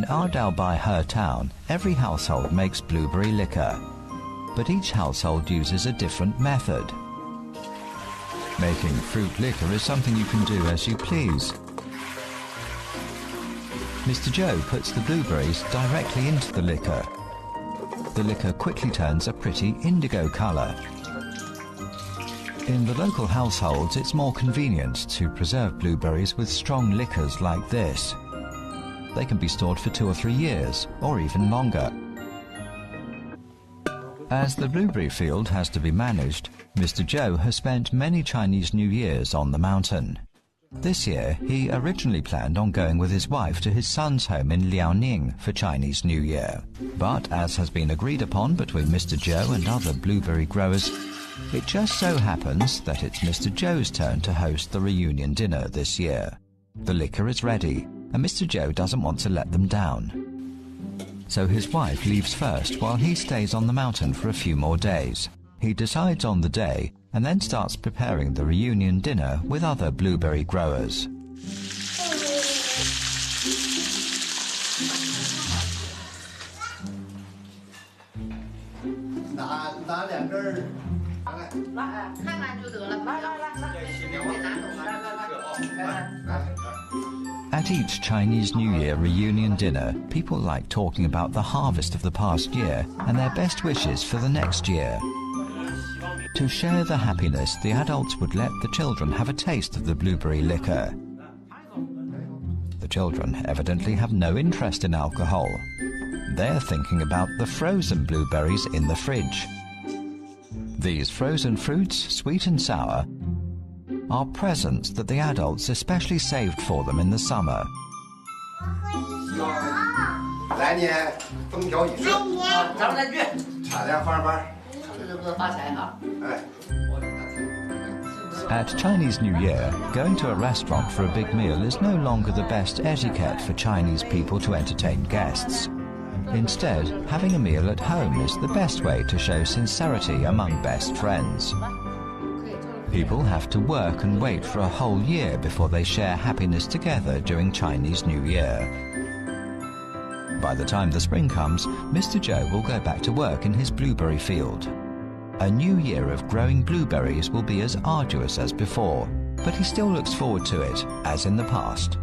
Ardalbai town, every household makes blueberry liquor, but each household uses a different method. Making fruit liquor is something you can do as you please. Mr. Joe puts the blueberries directly into the liquor. The liquor quickly turns a pretty indigo color. In the local households, it's more convenient to preserve blueberries with strong liquors like this. They can be stored for 2 or 3 years, or even longer. As the blueberry field has to be managed, Mr. Joe has spent many Chinese New Years on the mountain. This year, he originally planned on going with his wife to his son's home in Liaoning for Chinese New Year. But as has been agreed upon between Mr. Joe and other blueberry growers, it just so happens that it's Mr. Joe's turn to host the reunion dinner this year. The liquor is ready, and Mr. Joe doesn't want to let them down. So his wife leaves first while he stays on the mountain for a few more days. He decides on the day and then starts preparing the reunion dinner with other blueberry growers. At each Chinese New Year reunion dinner, people like talking about the harvest of the past year and their best wishes for the next year. To share the happiness, the adults would let the children have a taste of the blueberry liquor. The children evidently have no interest in alcohol. They're thinking about the frozen blueberries in the fridge. These frozen fruits, sweet and sour, are presents that the adults especially saved for them in the summer. At Chinese New Year, going to a restaurant for a big meal is no longer the best etiquette for Chinese people to entertain guests. Instead, having a meal at home is the best way to show sincerity among best friends. People have to work and wait for a whole year before they share happiness together during Chinese New Year. By the time the spring comes, Mr. Joe will go back to work in his blueberry field. A new year of growing blueberries will be as arduous as before, but he still looks forward to it, as in the past.